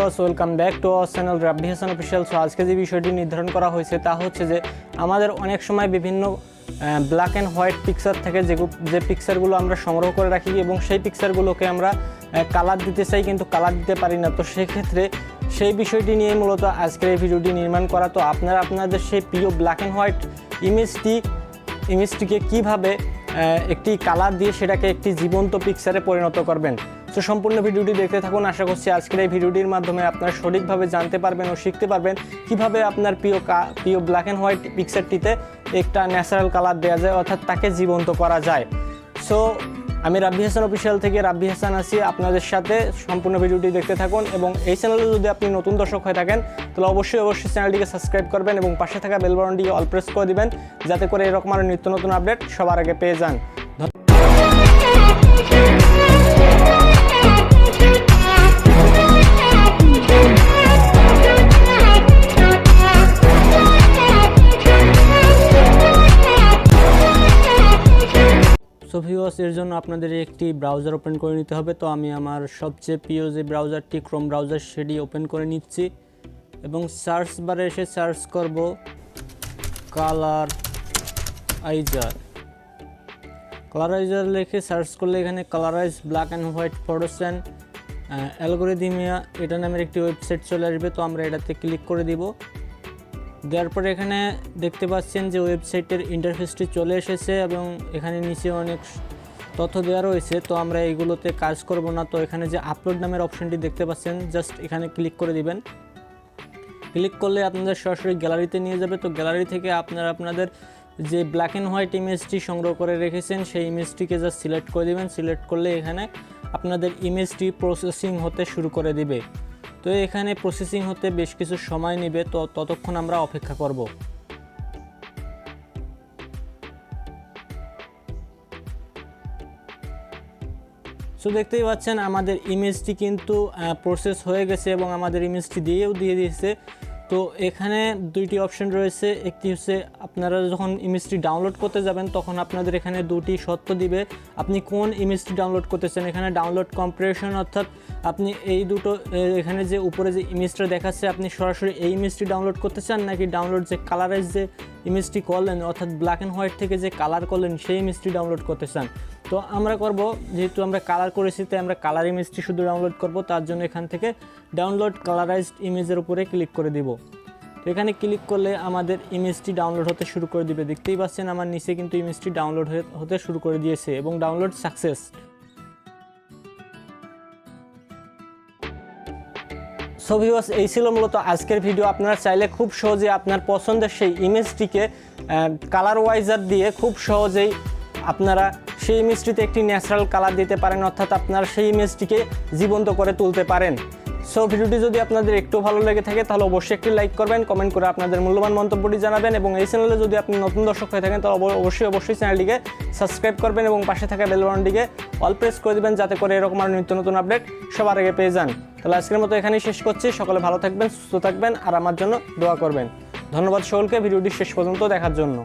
Viewers, welcome back to our channel Rabbi Hasan official. So আজকে যে বিষয়টি নির্ধারণ করা হয়েছে তা হচ্ছে যে আমাদের অনেক সময় বিভিন্ন ব্ল্যাক অ্যান্ড হোয়াইট পিকচার থেকে যে পিকচারগুলো আমরা সংগ্রহ করে রাখি এবং সেই পিকচারগুলোকে আমরা কালার দিতে চাই কিন্তু কালার দিতে পারি না। তো সেক্ষেত্রে সেই বিষয়টি নিয়ে মূলত আজকের এই ভিডিওটি নির্মাণ করা। তো আপনারা আপনাদের সেই প্রিয় ব্ল্যাক অ্যান্ড হোয়াইট ইমেজটিকে কীভাবে একটি কালার দিয়ে সেটাকে একটি জীবন্ত পিকচারে পরিণত করবেন। তো সম্পূর্ণ ভিডিওটি দেখতে থাকুন। আশা করছি আজকের এই ভিডিওটির মাধ্যমে আপনারা সঠিকভাবে জানতে পারবেন ও শিখতে পারবেন কীভাবে আপনার প্রিয় ব্ল্যাক অ্যান্ড হোয়াইট পিকচারটিতে একটা ন্যাচারাল কালার দেওয়া যায়, অর্থাৎ তাকে জীবন্ত করা যায়। সো আমি রাব্বি হাসান অফিশিয়াল থেকে রাব্বি হাসান আছি আপনাদের সাথে। সম্পূর্ণ ভিডিওটি দেখতে থাকুন এবং এই চ্যানেলে যদি আপনি নতুন দর্শক হয়ে থাকেন তাহলে অবশ্যই চ্যানেলটিকে সাবস্ক্রাইব করবেন এবং পাশে থাকা বেল বাটনটিকে অল প্রেস করে দিবেন, যাতে করে এরকম আরও নিত্য নতুন আপডেট সবার আগে পেয়ে যান। সো ভিউয়ার্স, এর জন্য আপনাদের একটি ব্রাউজার ওপেন করে নিতে হবে। তো আমি আমার সবচেয়ে প্রিয় যে ব্রাউজারটি ক্রোম ব্রাউজার সেটি ওপেন করে নিচ্ছি এবং সার্চ বারে এসে সার্চ করব কালারাইজার লিখে সার্চ করলে এখানে colourise black and white photos and Algorithmia এটা নামের একটি ওয়েবসাইট চলে আসবে। তো আমরা এটাতে ক্লিক করে দিব। দেওয়ার পরে এখানে দেখতে পাচ্ছেন যে ওয়েবসাইটের ইন্টারফেসটি চলে এসেছে এবং এখানে নিচে অনেক তথ্য দেওয়া রয়েছে। তো আমরা এইগুলোতে কাজ করব না। তো এখানে যে আপলোড নামের অপশনটি দেখতে পাচ্ছেন, জাস্ট এখানে ক্লিক করে দিবেন। ক্লিক করলে আপনাদের সরাসরি গ্যালারিতে নিয়ে যাবে। তো গ্যালারি থেকে আপনারা আপনাদের যে ব্ল্যাক অ্যান্ড হোয়াইট ইমেজটি সংগ্রহ করে রেখেছেন সেই ইমেজটিকে জাস্ট সিলেক্ট করে দিবেন। সিলেক্ট করলে এখানে আপনাদের ইমেজটি প্রসেসিং হতে শুরু করে দিবে। তো এখানে প্রসেসিং হতে বেশ কিছু সময় নেবে, তো ততক্ষণ আমরা অপেক্ষা করব। সো দেখতেই পাচ্ছেন আমাদের ইমেজটি কিন্তু প্রসেস হয়ে গেছে এবং আমাদের ইমেজটি দিয়ে দিয়েছে। তো এখানে দুইটি অপশন রয়েছে। একটি হচ্ছে আপনারা যখন ইমেজটি ডাউনলোড করতে যাবেন তখন আপনাদের এখানে দুটি শর্ত দিবে, আপনি কোন ইমেজটি ডাউনলোড করতেছেন। এখানে ডাউনলোড কম্প্রেশন, অর্থাৎ আপনি এই দুটো এখানে যে উপরে যে ইমেজটা দেখাচ্ছে আপনি সরাসরি এই ইমেজটি ডাউনলোড করতে চান, নাকি ডাউনলোড যে কালারাইজ যে ইমেজটি করলেন অর্থাৎ ব্ল্যাক অ্যান্ড হোয়াইট থেকে যে কালার করলেন সেই ইমেজটি ডাউনলোড করতে চান। তো আমরা করব, যেহেতু আমরা কালার করেছি তাই আমরা কালার ইমেজটি শুধু ডাউনলোড করব। তার জন্য এখান থেকে ডাউনলোড কালারাইজড ইমেজের উপরে ক্লিক করে দিব। তো এখানে ক্লিক করলে আমাদের ইমেজটি ডাউনলোড হতে শুরু করে দিবে। দেখতেই পাচ্ছেন আমার নিচে কিন্তু ইমেজটি ডাউনলোড হতে শুরু করে দিয়েছে এবং ডাউনলোড সাকসেস। সো ভিউয়ার্স, এই ছিল মূলত আজকের ভিডিও। আপনারা চাইলে খুব সহজে আপনার পছন্দের সেই ইমেজটিকে কালার ওয়াইজার দিয়ে খুব সহজেই আপনারা সেই ইমেজটিতে একটি ন্যাচারাল কালার দিতে পারেন, অর্থাৎ আপনারা সেই ইমেজটিকে জীবন্ত করে তুলতে পারেন। সো ভিডিওটি যদি আপনাদের একটু ভালো লেগে থাকে তাহলে অবশ্যই একটি লাইক করবেন, কমেন্ট করে আপনাদের মূল্যবান মন্তব্যটি জানাবেন এবং এই চ্যানেলে যদি আপনি নতুন দর্শক হয়ে থাকেন তাহলে অবশ্যই চ্যানেলটিকে সাবস্ক্রাইব করবেন এবং পাশে থাকা বেল বাটনটিকে অল প্রেস করে দিবেন, যাতে করে এরকম আর নিত্য নতুন আপডেট সবার আগে পেয়ে যান। তাহলে আজকের মতো এখানেই শেষ করছি। সকলে ভালো থাকবেন, সুস্থ থাকবেন আর আমার জন্য দোয়া করবেন। ধন্যবাদ সকলকে ভিডিওটি শেষ পর্যন্ত দেখার জন্য।